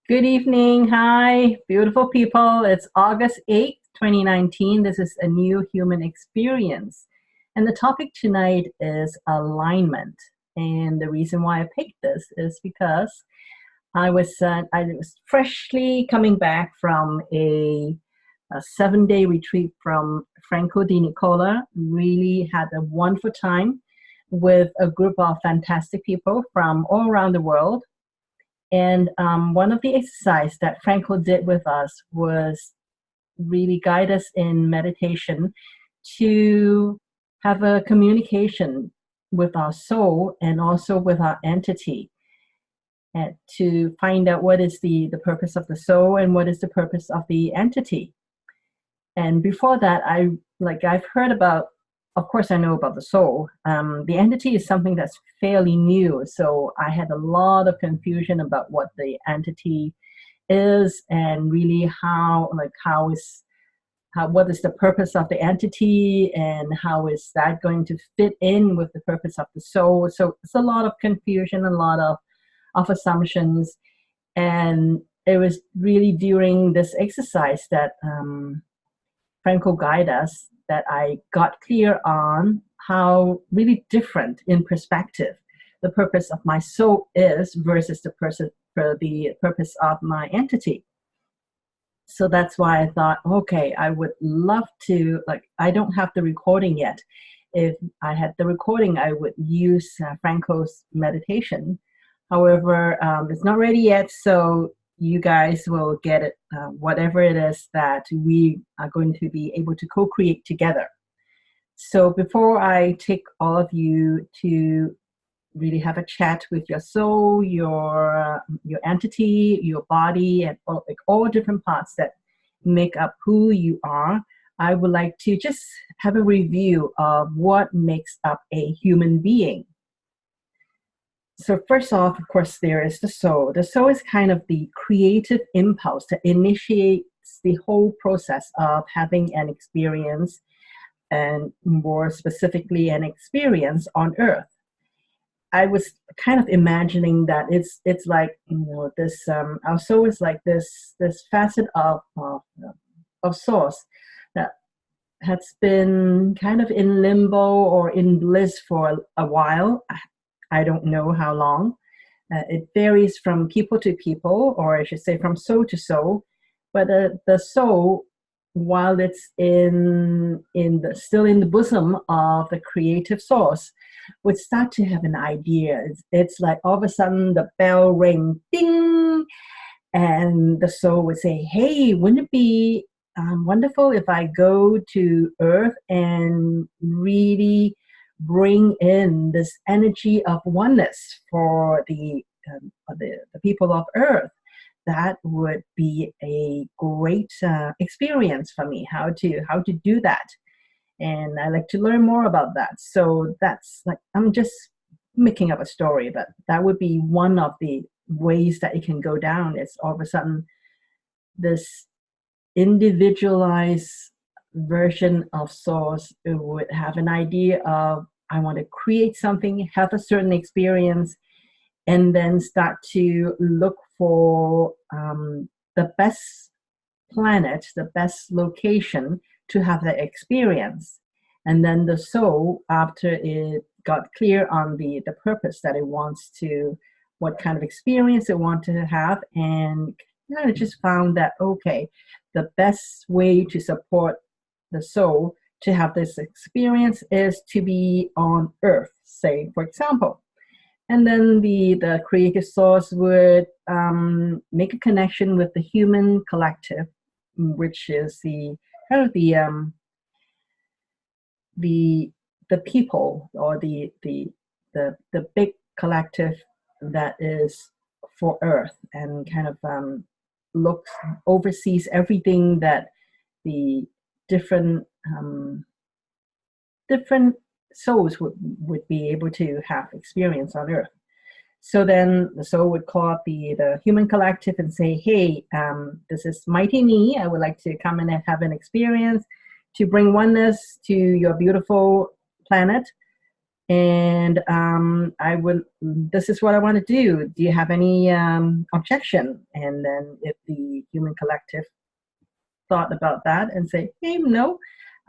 Good evening. Hi, beautiful people. It's August 8th, 2019. This is a new human experience. And the topic tonight is alignment. And the reason why I picked this is because I was freshly coming back from a 7-day retreat from Franco Di Nicola. Really had a wonderful time with a group of fantastic people from all around the world. And one of the exercises that Franco did with us was really guide us in meditation to have a communication with our soul and also with our entity, and to find out what is the purpose of the soul and what is the purpose of the entity. And before that, I've heard about, of course, I know about the soul. The entity is something that's fairly new, so I had a lot of confusion about what the entity is and really what is the purpose of the entity and how is that going to fit in with the purpose of the soul. So it's a lot of confusion, a lot of assumptions, and it was really during this exercise that Franco guided us that I got clear on how really different in perspective the purpose of my soul is versus the purpose of my entity. So that's why I thought, okay, I would love to, I don't have the recording yet. If I had the recording, I would use Franco's meditation. However, it's not ready yet, so you guys will get it, whatever it is that we are going to be able to co-create together. So before I take all of you to really have a chat with your soul, your entity, your body, and all different parts that make up who you are, I would like to just have a review of what makes up a human being. So first off, of course, there is the soul. The soul is kind of the creative impulse that initiates the whole process of having an experience, and more specifically, an experience on Earth. I was kind of imagining that it's like, this our soul is like this facet of source that has been kind of in limbo or in bliss for a while. I don't know how long. It varies from people to people, or I should say from soul to soul. But the soul, while it's still in the bosom of the creative source, would start to have an idea. It's like all of a sudden the bell ring, ding, and the soul would say, "Hey, wouldn't it be wonderful if I go to Earth and really bring in this energy of oneness for the people of Earth?" That would be a great experience for me. How to do that, and I like to learn more about that. So that's like, I'm just making up a story, but that would be one of the ways that it can go down. It's all of a sudden this individualized version of source would have an idea of, I want to create something, have a certain experience, and then start to look for the best planet, the best location to have that experience. And then the soul, after it got clear on the purpose that it wants to, what kind of experience it wants to have, and kind of just found that, okay, the best way to support the soul to have this experience is to be on Earth, say, for example. And then the creative source would make a connection with the human collective, which is the kind of the people, or the big collective that is for Earth, and kind of looks oversees everything that the different different souls would be able to have experience on Earth. So then the soul would call up the human collective and say, "Hey, this is Mighty Me. I would like to come in and have an experience to bring oneness to your beautiful planet. And this is what I want to do. Do you have any objection? And then if the human collective thought about that and say, hey, no,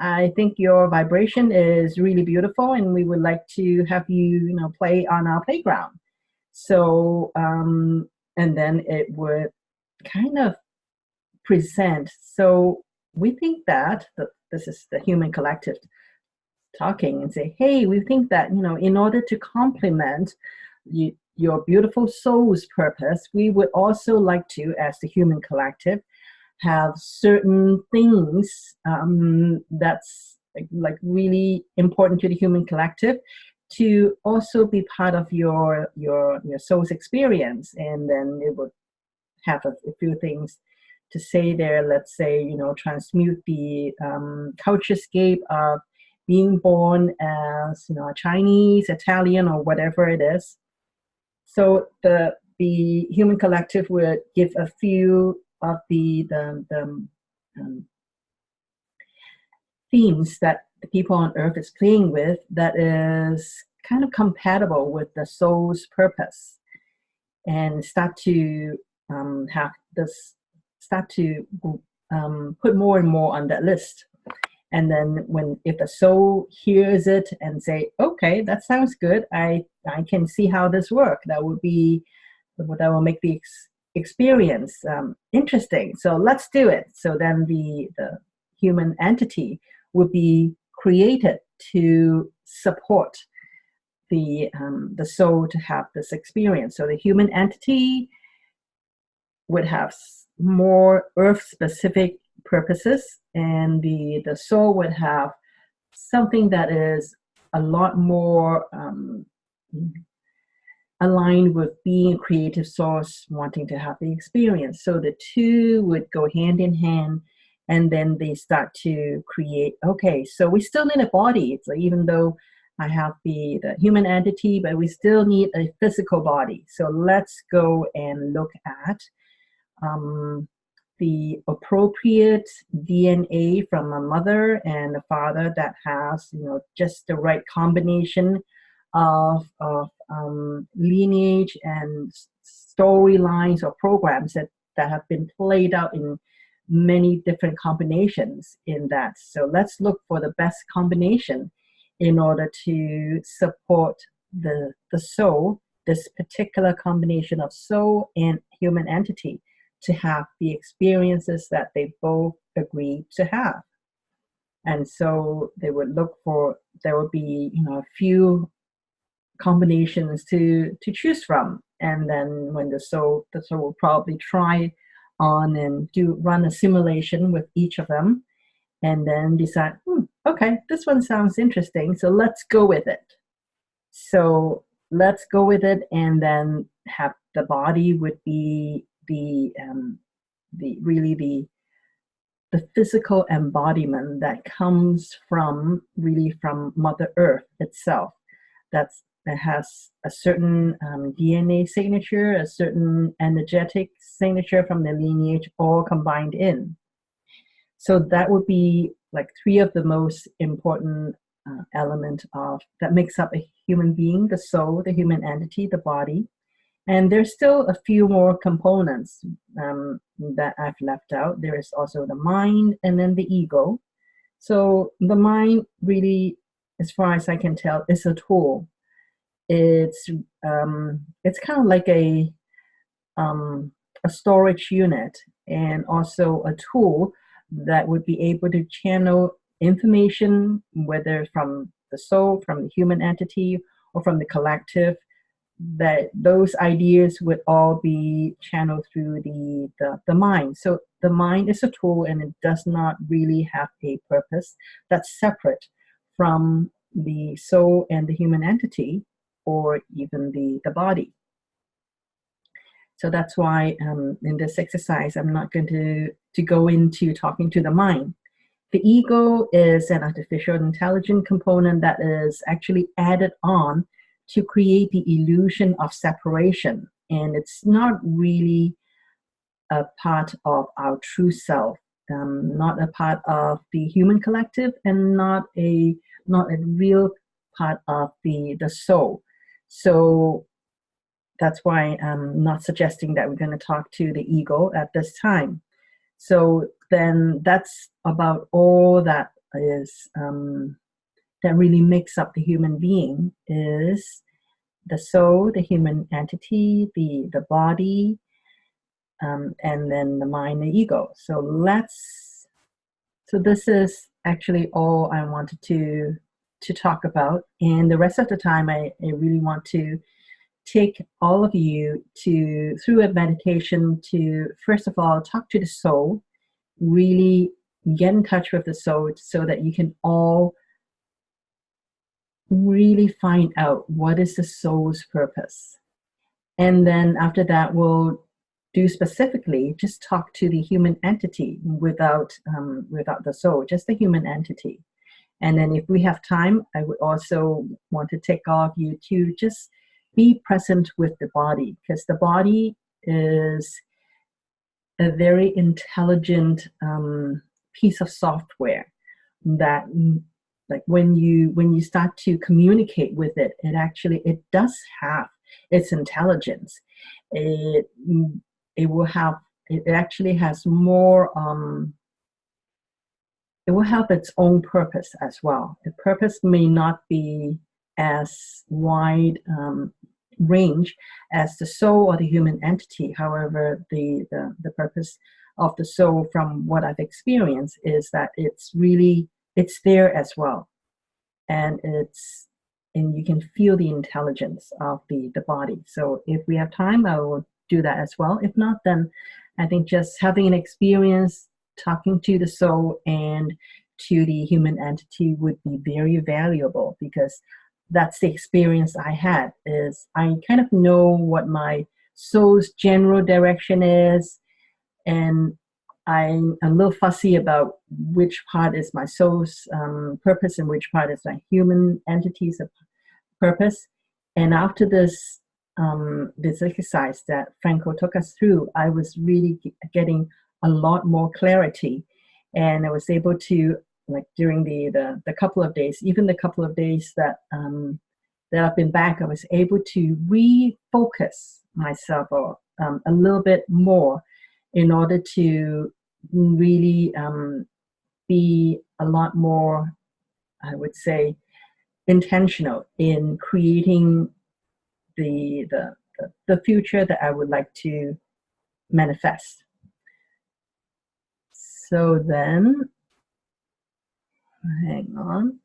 I think your vibration is really beautiful and we would like to have you, play on our playground. So, and then it would kind of present. So we think that this is the human collective talking and say, hey, we think that, in order to complement your beautiful soul's purpose, we would also like to, as the human collective, have certain things that's like really important to the human collective to also be part of your soul's experience. And then it would have a few things to say there. Let's say, transmute the culturescape of being born as, a Chinese, Italian, or whatever it is. So the human collective would give a few of the themes that the people on Earth is playing with that is kind of compatible with the soul's purpose, and start to put more and more on that list. And then if the soul hears it and say, okay, that sounds good, I can see how this works, that will make the experience interesting, so let's do it. So then the human entity would be created to support the soul to have this experience. So the human entity would have more earth specific purposes, and the soul would have something that is a lot more aligned with being a creative source, wanting to have the experience. So the two would go hand in hand, and then they start to create, okay, so we still need a body. So even though I have the human entity, but we still need a physical body. So let's go and look at the appropriate DNA from a mother and a father that has, just the right combination of lineage and storylines or programs that have been played out in many different combinations in that. So let's look for the best combination in order to support the soul, this particular combination of soul and human entity, to have the experiences that they both agree to have. And so they would look for, there would be, a few combinations to choose from. And then when the soul will probably try on and run a simulation with each of them, and then decide, okay, this one sounds interesting, so let's go with it. So let's go with it, and then have the body would be the physical embodiment that comes from Mother Earth itself. That has a certain DNA signature, a certain energetic signature from the lineage, all combined in. So that would be like three of the most important element that makes up a human being: the soul, the human entity, the body. And there's still a few more components that I've left out. There is also the mind, and then the ego. So the mind really, as far as I can tell, is a tool. It's kind of like a storage unit, and also a tool that would be able to channel information, whether from the soul, from the human entity, or from the collective, that those ideas would all be channeled through the mind. So the mind is a tool, and it does not really have a purpose that's separate from the soul and the human entity, or even the body. So that's why in this exercise, I'm not going to go into talking to the mind. The ego is an artificial intelligent component that is actually added on to create the illusion of separation. And it's not really a part of our true self, not a part of the human collective, and not a real part of the soul. So that's why I'm not suggesting that we're going to talk to the ego at this time. So then that's about all that is that really makes up the human being, is the soul, the human entity, the body, and then the mind, the ego. So this is actually all I wanted to talk about. And the rest of the time, I really want to take all of you through a meditation to, first of all, talk to the soul, really get in touch with the soul so that you can all really find out what is the soul's purpose. And then after that, we'll do specifically just talk to the human entity without the soul, just the human entity. And then if we have time, I would also want to take all of you to just be present with the body, because the body is a very intelligent piece of software that, like, when you start to communicate with it, it does have its intelligence. It actually has more. It will have its own purpose as well. The purpose may not be as wide range as the soul or the human entity. However, the purpose of the soul, from what I've experienced, is that it's there as well, and you can feel the intelligence of the body. So if we have time, I will do that as well. If not, then I think just having an experience talking to the soul and to the human entity would be very valuable, because that's the experience I had. Is I kind of know what my soul's general direction is, and I'm a little fussy about which part is my soul's purpose and which part is my human entity's purpose. And after this exercise that Franco took us through, I was really getting a lot more clarity, and I was able to, like, during the couple of days, even the couple of days that I've been back, I was able to refocus myself a little bit more in order to really be a lot more, I would say, intentional in creating the future that I would like to manifest. So then, hang on.